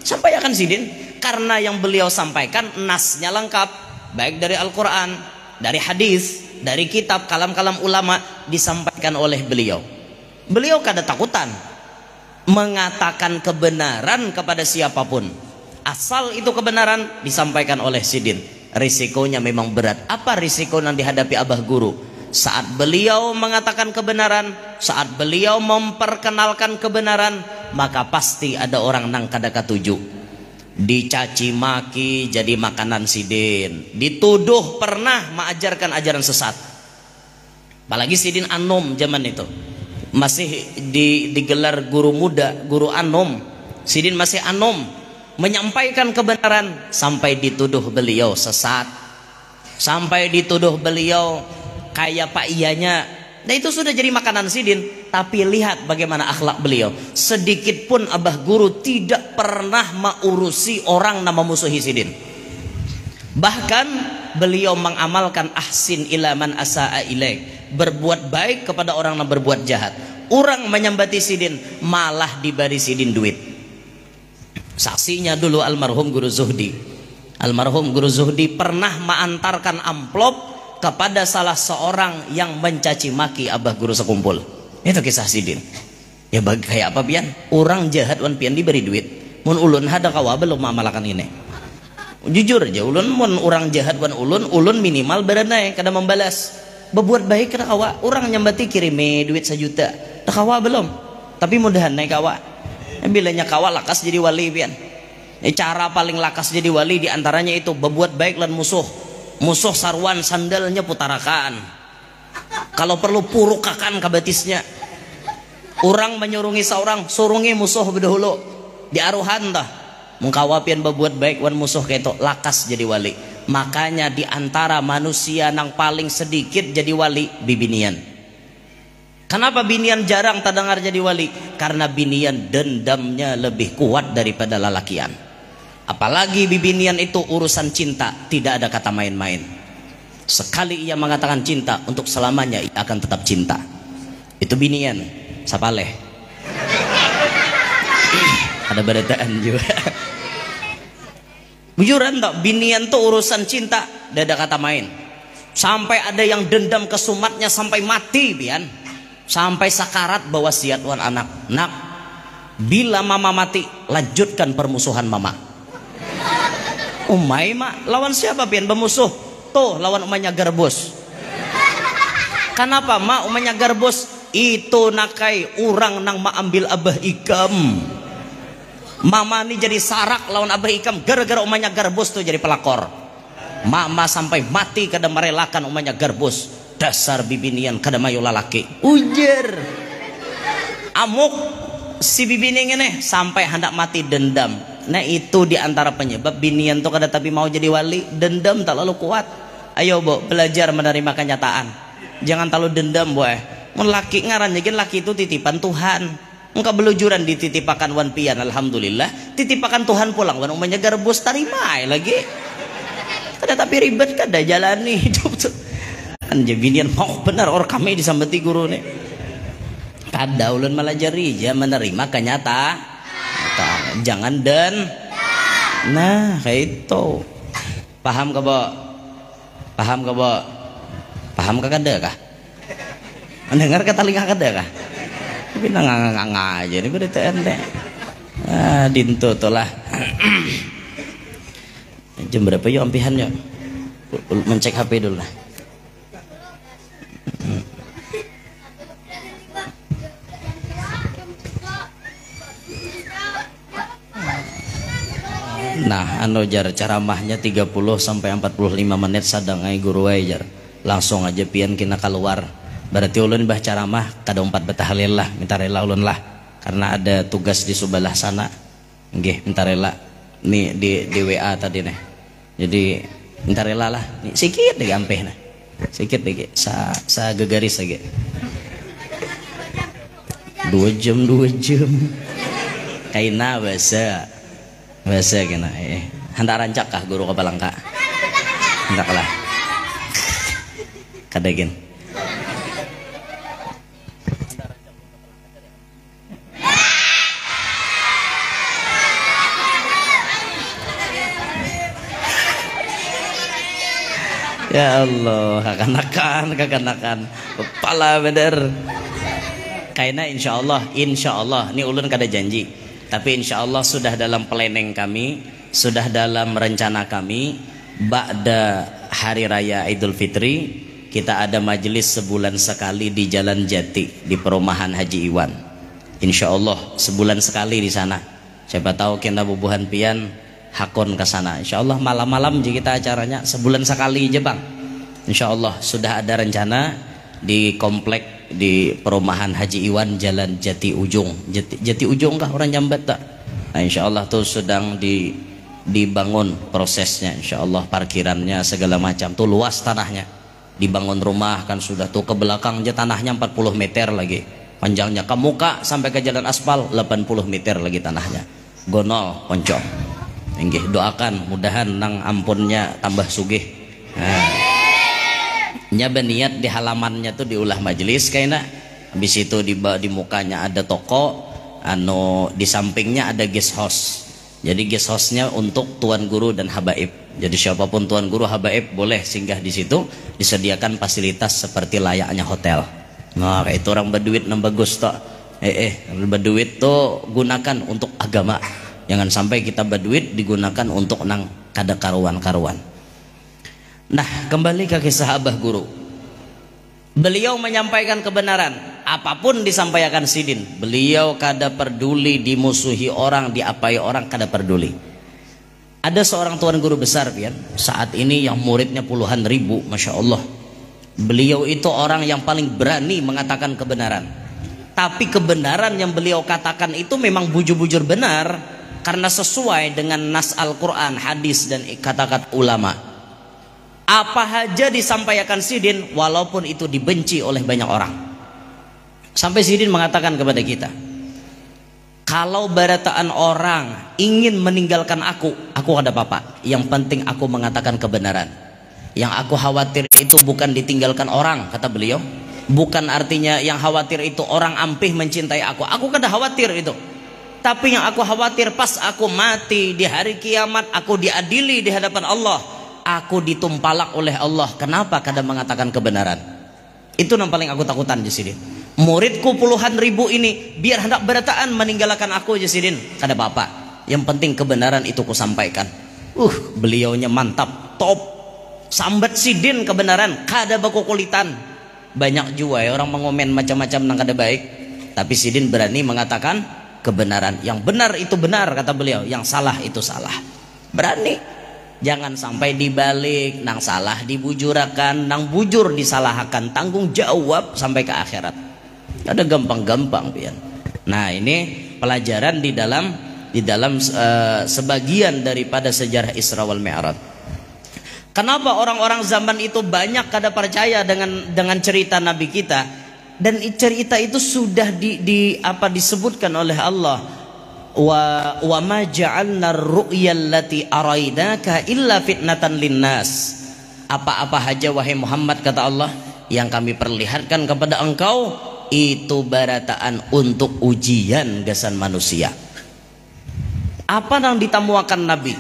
sampaikan sidin. Karena yang beliau sampaikan nasnya lengkap, baik dari Al-Quran, dari hadis, dari kitab, kalam-kalam ulama disampaikan oleh beliau. Beliau kada takutan mengatakan kebenaran kepada siapapun, asal itu kebenaran disampaikan oleh sidin. Risikonya memang berat. Apa risiko yang dihadapi Abah Guru? Saat beliau mengatakan kebenaran, saat beliau memperkenalkan kebenaran, maka pasti ada orang nang kada katuju, dicaci maki jadi makanan sidin, dituduh pernah mengajarkan ajaran sesat. Apalagi sidin anom zaman itu masih digelar guru muda, guru anom. Sidin masih anom menyampaikan kebenaran, sampai dituduh beliau sesat, sampai dituduh beliau kayak pak iyanya. Nah itu sudah jadi makanan sidin. Tapi lihat bagaimana akhlak beliau. Sedikit pun Abah Guru tidak pernah mengurusi orang nama musuhi sidin. Bahkan beliau mengamalkan ahsin ilaman asa'a ilaik, berbuat baik kepada orang yang berbuat jahat. Orang menyambati sidin malah diberi sidin duit. Saksinya dulu almarhum Guru Zuhdi. Almarhum Guru Zuhdi pernah mengantarkan amplop kepada salah seorang yang mencaci maki Abah Guru Sekumpul. Itu kisah sidin. Ya bagi kayak apa pian? Orang jahat wan pian diberi duit. Mun ulun hada kawa belum mamalakan ini. Jujur aja ulun mun orang jahat wan ulun minimal berenai kada membalas. Berbuat baik kada kawa. Orang nyambati kirimi duit 1 juta. Dah kawa belum. Tapi mudahan naik kawa. Bilanya kawa lakas jadi wali pian. Cara paling lakas jadi wali diantaranya itu berbuat baik lan musuh. Musuh sarwan sandalnya putarakan, kalau perlu purukakan kabatisnya. Orang menyurungi seorang, surungi musuh berdahulu diaruhan dah. Mengkawapian berbuat baik wan musuh kayak itu lakas jadi wali. Makanya diantara manusia yang paling sedikit jadi wali bibinian. Kenapa binian jarang terdengar jadi wali? Karena binian dendamnya lebih kuat daripada lalakian. Apalagi bibinian itu urusan cinta, tidak ada kata main-main. Sekali ia mengatakan cinta, untuk selamanya ia akan tetap cinta. Itu binian, sapaleh. Ada berataan juga. Bujuran tak, binian tuh urusan cinta, tidak ada kata main. Sampai ada yang dendam ke sumatnya sampai mati, pian. Sampai sakarat bawa wasiat wan anak. Nak, bila mama mati, lanjutkan permusuhan mama. Umaymah lawan siapa pian? Bermusuh. Tuh lawan Umayyah Garbus. Kenapa mak Umayyah Garbus? Itu nakai orang nang ma ambil Abah Ikam. Mama ni jadi sarak lawan Abah Ikam gara-gara Umayyah Garbus tuh jadi pelakor. Mama sampai mati kada merelakan Umayyah Garbus. Dasar bibinian kada mayu lalaki. Ujar. Amuk si bibini ngene sampai hendak mati dendam. Nah itu diantara penyebab binian tuh kada tapi mau jadi wali, dendam tak lalu kuat. Ayo bo belajar menerima kenyataan. Jangan terlalu dendam boy. Mun laki ngaran jadi laki itu titipan Tuhan. Engkau belujuran dititipakan wan pian, alhamdulillah. Titipakan Tuhan pulang wan Umayyah Garbus tarima lagi. Kada tapi ribet kada jalani hidup tuh. Anje binian mau benar or kami disambeti guru nih. Kada ulun melajari aja menerima kenyataan. Jangan dan nah kayak itu. Paham ka bo? Paham ka bo? Paham ka kada kah? Mendengar kata telinga kada kah? Tapi nang aja ini berita ente. Ah dinto tolah. Jam berapa yuk ampihan yuk? Mencek HP dulu lah. Nah, anu jar ceramahnya 30 sampai 45 menit sadang ai guru ai jar. Langsung aja pian kena keluar. Berarti ulun bah ceramah kada 4 betahalil lah, minta rela ulun lah. Karena ada tugas di sebelah sana. Nggih, minta rela. Nih di WA tadi nih. Jadi minta rela lah. Nih sikit deh ampeh nah. Sikit deh sa gegaris lagi. 2 jam. Kaina bahasa kena hendak rancak kah guru Kapalangka? Hendak lah. Kadagin. Ya Allah, kekanakan kepala bener. Kaina insya Allah, ini ulun kada janji. Tapi insya Allah sudah dalam planning kami, sudah dalam rencana kami. Ba'da hari raya Idul Fitri kita ada majelis sebulan sekali di Jalan Jati di perumahan Haji Iwan. Insya Allah sebulan sekali di sana. Siapa tahu kita bubuhan pian hakon ke sana. Insya Allah malam-malam jadi kita acaranya sebulan sekali aja bang. Insya Allah sudah ada rencana di komplek di perumahan Haji Iwan Jalan Jati Ujung. Jati Ujung kah orang Jambat tak? Nah insya Allah tuh sedang dibangun prosesnya. Insya Allah parkirannya segala macam tuh luas tanahnya. Dibangun rumah kan sudah tuh ke belakang aja tanahnya 40 meter lagi panjangnya, ke muka sampai ke jalan aspal 80 meter lagi tanahnya. Gonol poncong. Nggih doakan mudahan nang ampunnya tambah sugih. Nah. Nya beniat di halamannya tuh diulah majelis kayaknya. Habis itu di mukanya ada toko, anu di sampingnya ada guest house. Jadi guest house-nya untuk tuan guru dan habaib. Jadi siapapun tuan guru habaib boleh singgah di situ, disediakan fasilitas seperti layaknya hotel. Nah, kayak itu orang berduit nang bagus toh. Berduit tuh gunakan untuk agama. Jangan sampai kita berduit digunakan untuk nang kada karuan-karuan. Nah kembali ke kisah Abah Guru. Beliau menyampaikan kebenaran. Apapun disampaikan Sidin, beliau kada peduli dimusuhi orang, diapai orang, kada peduli. Ada seorang tuan guru besar pian saat ini yang muridnya puluhan ribu, masya Allah. Beliau itu orang yang paling berani mengatakan kebenaran. Tapi kebenaran yang beliau katakan itu memang bujur-bujur benar karena sesuai dengan nas Al-Quran, hadis dan kata-kata ulama. Apa saja disampaikan Sidin walaupun itu dibenci oleh banyak orang. Sampai Sidin mengatakan kepada kita, kalau barataan orang ingin meninggalkan aku ada apa-apa. Yang penting aku mengatakan kebenaran. Yang aku khawatir itu bukan ditinggalkan orang, kata beliau. Bukan artinya yang khawatir itu orang ampih mencintai aku. Aku kada khawatir itu. Tapi yang aku khawatir pas aku mati di hari kiamat, aku diadili di hadapan Allah. Aku ditumpalak oleh Allah. Kenapa kadang mengatakan kebenaran? Itu yang paling aku takutan Jasidin. Muridku puluhan ribu ini biar hendak berataan meninggalkan aku Jasidin, kada apa-apa. Yang penting kebenaran itu ku sampaikan. Beliaunya mantap, top, sambat sidin kebenaran, kada baku kulitan. Banyak juga ya orang mengomen macam-macam nang kada baik, tapi sidin berani mengatakan kebenaran. Yang benar itu benar kata beliau, yang salah itu salah. Berani. Jangan sampai dibalik, nang salah dibujurakan, nang bujur disalahkan, tanggung jawab sampai ke akhirat. Ada gampang-gampang pian. Nah, ini pelajaran di dalam sebagian daripada sejarah Isra wal Mi'raj. Kenapa orang-orang zaman itu banyak kada percaya dengan cerita Nabi kita, dan cerita itu sudah disebutkan oleh Allah, wa ma ja'alna ar-ru'ya allati arainaka illa fitnatan linnas. Apa-apa saja wahai Muhammad kata Allah yang kami perlihatkan kepada engkau itu barataan untuk ujian gasan manusia. Apa nang ditamuakan Nabi?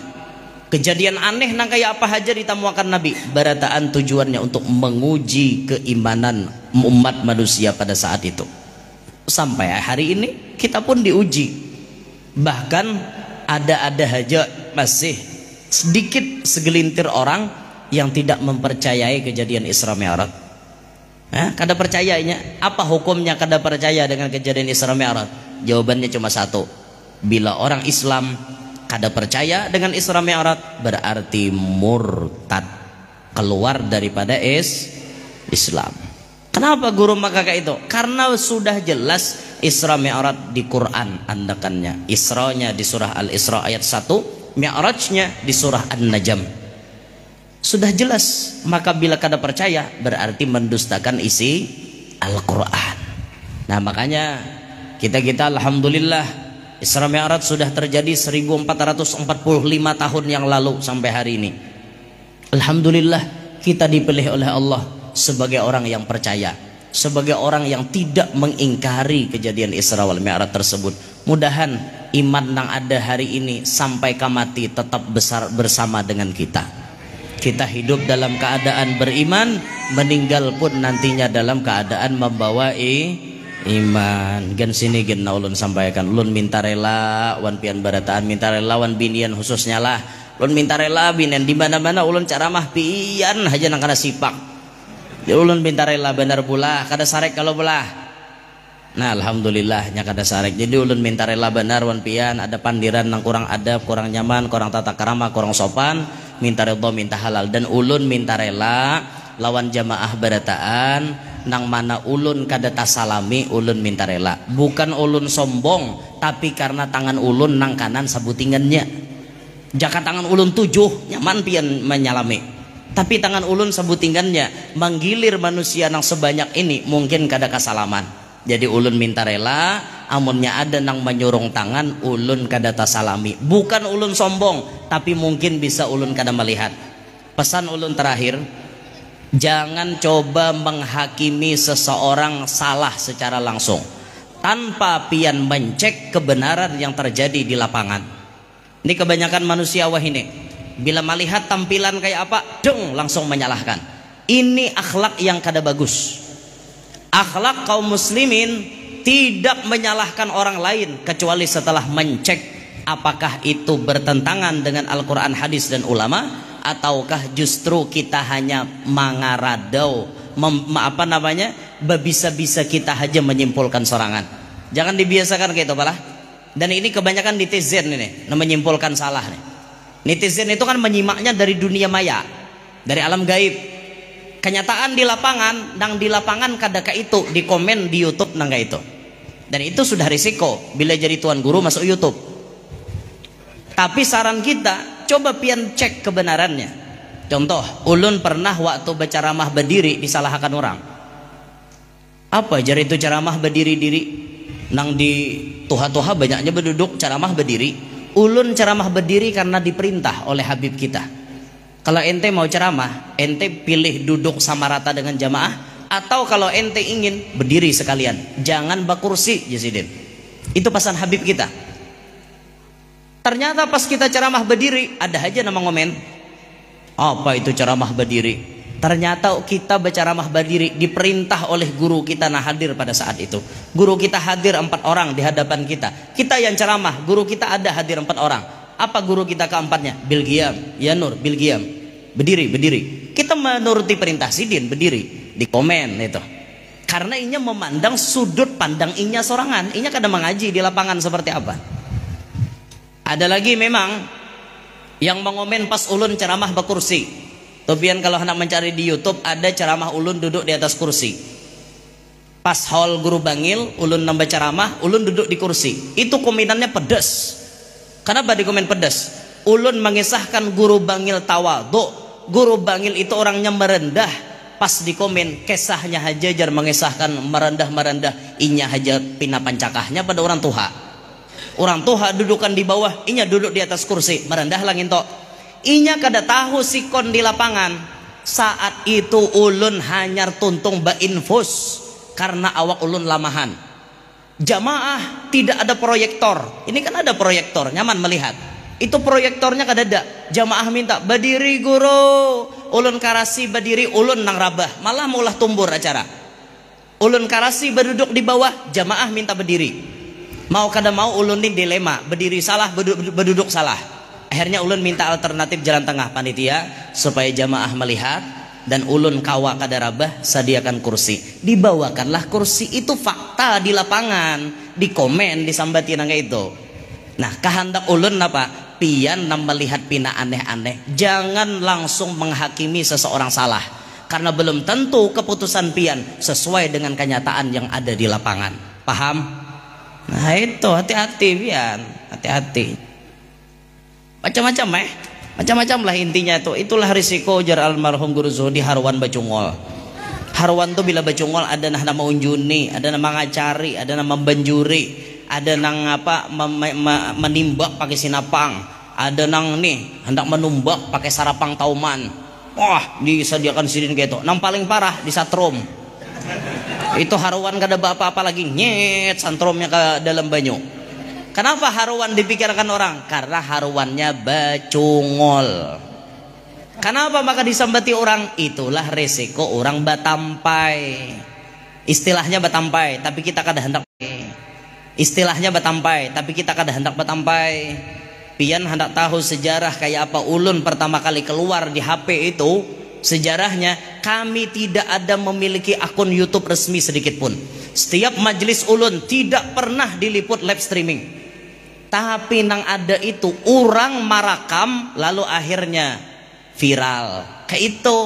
Kejadian aneh nang kayak apa aja ditamuakan Nabi? Barataan tujuannya untuk menguji keimanan umat manusia pada saat itu. Sampai hari ini kita pun diuji. Bahkan ada aja masih sedikit segelintir orang yang tidak mempercayai kejadian Isra Mi'raj. Kada percayanya. Apa hukumnya kada percaya dengan kejadian Isra Mi'raj? Jawabannya cuma satu. Bila orang Islam kada percaya dengan Isra Mi'raj, berarti murtad, keluar daripada Islam. Kenapa guru maka kayak itu? Karena sudah jelas Isra Mi'raj di Quran andakannya. Isra'nya di surah Al-Isra ayat 1, Mi'rajnya di surah An-Najm. Sudah jelas. Maka bila kada percaya berarti mendustakan isi Al-Quran. Nah, makanya kita alhamdulillah Isra Mi'raj sudah terjadi 1445 tahun yang lalu sampai hari ini. Alhamdulillah kita dipilih oleh Allah sebagai orang yang percaya, sebagai orang yang tidak mengingkari kejadian Isra wal Mi'raj tersebut. Mudahan iman yang ada hari ini sampai mati tetap besar bersama dengan kita. Kita hidup dalam keadaan beriman, meninggal pun nantinya dalam keadaan membawa iman. Gen sini gen ulun sampaikan, ulun minta rela wan pian barataan, minta rela wan binian khususnya lah. Ulun minta rela binian di mana-mana ulun ceramah pian aja nang kana sipak. Ya ulun minta rela benar pula kada sarek kalau belah. Nah, alhamdulillah nya kada sarek. Jadi ulun minta rela benar wan pian, ada pandiran nang kurang adab, kurang nyaman, kurang tata krama, kurang sopan, minta redha, minta halal. Dan ulun minta rela lawan jamaah barataan nang mana ulun kada tasalami, ulun minta rela. Bukan ulun sombong, tapi karena tangan ulun nang kanan sabutingannya. Jaka tangan ulun 7 nyaman pian menyalami. Tapi tangan ulun sabutingannya menggilir manusia nang sebanyak ini mungkin kada kasalaman. Jadi ulun minta rela amunnya ada nang menyurung tangan ulun kada tasalami. Bukan ulun sombong, tapi mungkin bisa ulun kada melihat. Pesan ulun terakhir, jangan coba menghakimi seseorang salah secara langsung tanpa pian mencek kebenaran yang terjadi di lapangan. Ini kebanyakan manusia wah ini. Bila melihat tampilan kayak apa, langsung menyalahkan. Ini akhlak yang kada bagus. Akhlak kaum muslimin tidak menyalahkan orang lain kecuali setelah mencek apakah itu bertentangan dengan Al-Quran, hadis dan ulama, ataukah justru kita hanya mangaradau, bisa-bisa kita aja menyimpulkan sorangan. Jangan dibiasakan kayak itu malah. Dan ini kebanyakan netizen ini menyimpulkan salah nih. Netizen itu kan menyimaknya dari dunia maya, dari alam gaib. Kenyataan di lapangan, nang di lapangan kadaka itu di komen di YouTube nang itu. Dan itu sudah risiko bila jadi tuan guru masuk YouTube. Tapi saran kita, coba pian cek kebenarannya. Contoh, ulun pernah waktu berceramah berdiri disalahkan orang. Apa jar itu ceramah berdiri-diri? Nang di tuha-tuha banyaknya berduduk ceramah berdiri. Ulun ceramah berdiri karena diperintah oleh Habib kita. Kalau ente mau ceramah, ente pilih duduk sama rata dengan jamaah, atau kalau ente ingin berdiri sekalian, jangan bakursi Jasidin. Itu pesan Habib kita. Ternyata pas kita ceramah berdiri, ada aja nama ngomen, apa itu ceramah berdiri? Ternyata kita berceramah berdiri diperintah oleh guru kita nah hadir pada saat itu. Guru kita hadir 4 orang di hadapan kita. Kita yang ceramah, guru kita ada hadir 4 orang. Apa guru kita keempatnya? Bil qiyam. Ya Nur, bil qiyam. Berdiri, berdiri. Kita menuruti perintah sidin, berdiri. Di komen itu. Karena inya memandang sudut pandang inya sorangan. Inya kadang mengaji di lapangan seperti apa. Ada lagi memang yang mengomen pas ulun ceramah berkursi. Tobian kalau hendak mencari di YouTube ada ceramah ulun duduk di atas kursi. Pas hall guru bangil, ulun nambah ceramah, ulun duduk di kursi. Itu komenannya pedas. Kenapa di komen pedas? Ulun mengisahkan guru bangil tawadhu. Guru bangil itu orangnya merendah. Pas di komen kisahnya haja jar mengisahkan merendah-merendah, inya haja pina pancakahnya pada orang tuha. Orang tuha dudukan di bawah, inya duduk di atas kursi, merendah lah nginto. Inya kada tahu sikon di lapangan. Saat itu ulun hanyar tuntung bainfus karena awak ulun lamahan. Jamaah tidak ada proyektor. Ini kan ada proyektor, nyaman melihat. Itu proyektornya kada ada. Jamaah minta berdiri guru. Ulun karasi berdiri, ulun nang rabah, malah maulah tumbur acara. Ulun karasi berduduk di bawah, jamaah minta berdiri. Mau kada mau ulun ini dilema, berdiri salah, berduduk salah. Akhirnya ulun minta alternatif jalan tengah panitia supaya jamaah melihat, dan ulun kawa kada rabah sediakan kursi. Dibawakanlah kursi, itu fakta di lapangan, di komen, disambati nangga itu. Nah, kehendak ulun apa? Pian nam melihat pina aneh-aneh, jangan langsung menghakimi seseorang salah, karena belum tentu keputusan pian sesuai dengan kenyataan yang ada di lapangan. Paham? Nah itu hati-hati pian, hati-hati. Macam-macam macam-macam lah intinya itu. Itulah risiko jar almarhum Guru Zuhdi Harwan Bacungol. Harwan tuh bila bacungol ada nama unjuni, ada nama ngacari, ada nama banjuri. Ada nang apa menimbak pakai sinapang, ada nang nih hendak menumbak pakai sarapang tauman. Wah, disediakan sidin kayak itu. Nang paling parah di satrom. Itu haruan kada apa-apa lagi, nyet santromnya ke dalam banyu. Kenapa haruan dipikirkan orang? Karena haruannya bacungol. Kenapa maka disambati orang? Itulah resiko orang batampai. Istilahnya batampai, tapi kita kada hendak. Istilahnya batampai, tapi kita kada hendak batampai. Pian hendak tahu sejarah kayak apa ulun pertama kali keluar di HP itu. Sejarahnya kami tidak ada memiliki akun YouTube resmi sedikit pun. Setiap majelis ulun tidak pernah diliput live streaming. Tapi nang ada itu orang marakam lalu akhirnya viral. Kayak itu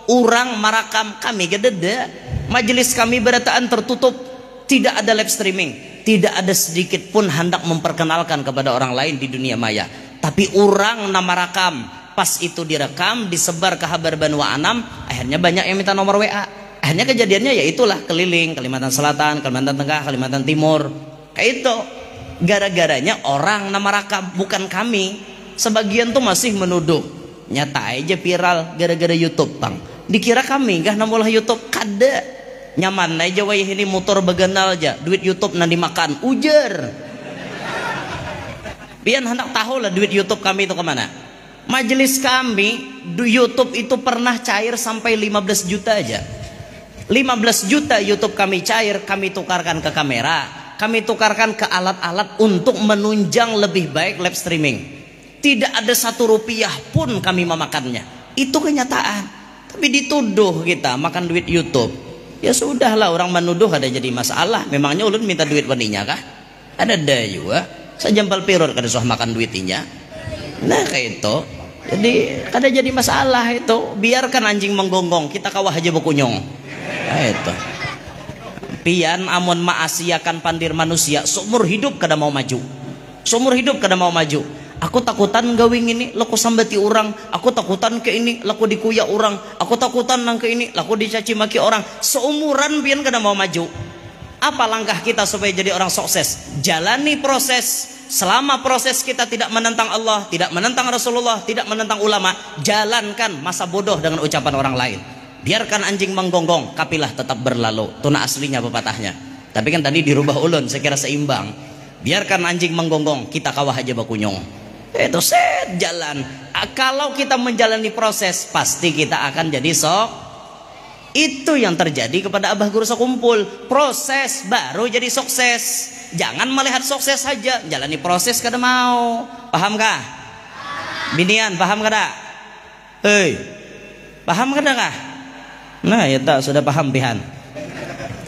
orang marakam kami gededa. Majelis kami berataan tertutup, tidak ada live streaming. Tidak ada sedikit pun hendak memperkenalkan kepada orang lain di dunia maya. Tapi orang nama rakam, pas itu direkam, disebar ke Habar Banua Anam, akhirnya banyak yang minta nomor WA. Akhirnya kejadiannya ya itulah keliling Kalimantan Selatan, Kalimantan Tengah, Kalimantan Timur. Kayak itu. Gara-garanya orang nama rakam, bukan kami. Sebagian tuh masih menuduh. Nyata aja viral gara-gara YouTube, Bang. Dikira kami enggak namulah YouTube, kada. Nyaman aja wayah ini motor beganal aja, duit YouTube nanti makan ujar. Pian hendak tahu lah duit YouTube kami itu kemana. Majelis kami di YouTube itu pernah cair sampai 15 juta aja. 15 juta YouTube kami cair, kami tukarkan ke kamera, kami tukarkan ke alat-alat untuk menunjang lebih baik live streaming. Tidak ada 1 rupiah pun kami memakannya. Itu kenyataan. Tapi dituduh kita makan duit YouTube. Ya sudahlah, orang menuduh ada jadi masalah. Memangnya ulun minta duit waninya kah? Ada juga. Sejampal piror kada soh makan duitinya. Nah kayak itu. Jadi kada jadi masalah itu. Biarkan anjing menggonggong, kita kawah aja bekunyong. Nah itu. Pian amun maasiakan pandir manusia, seumur hidup kada mau maju. Seumur hidup kada mau maju. Aku takutan gawing ini, laku sambati orang. Aku takutan ke ini, laku dikuya orang. Aku takutan nang ke ini, laku dicaci maki orang. Seumuran pian kada mau maju. Apa langkah kita supaya jadi orang sukses? Jalani proses. Selama proses kita tidak menentang Allah, tidak menentang Rasulullah, tidak menentang ulama, jalankan masa bodoh dengan ucapan orang lain. Biarkan anjing menggonggong, kapilah tetap berlalu. Tuna aslinya pepatahnya. Tapi kan tadi dirubah ulun, saya kira seimbang. Biarkan anjing menggonggong, kita kawah aja bakunyong. Itu set jalan. Kalau kita menjalani proses, pasti kita akan jadi sok. Itu yang terjadi kepada Abah Guru Sekumpul. Proses baru jadi sukses. Jangan melihat sukses saja, jalani proses kada mau. Paham kah? Binian paham kada? Hei, paham kada kah? Nah ya tak sudah paham pihan.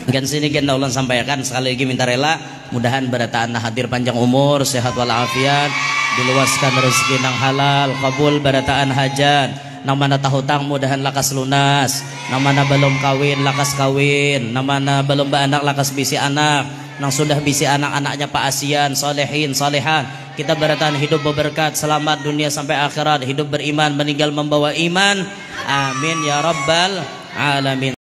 Kan sini kan ulang sampaikan sekali lagi minta rela mudahan barataan hadir panjang umur sehat walafiat diluaskan rezeki nang halal kabul barataan hajat nang mana tahu tang mudahan lakas lunas nang mana belum kawin lakas kawin nang mana belum beranak lakas bisi anak nang sudah bisi anak-anaknya Pak Asian solehin solehan kita barataan hidup berberkat selamat dunia sampai akhirat hidup beriman meninggal membawa iman amin ya rabbal alamin.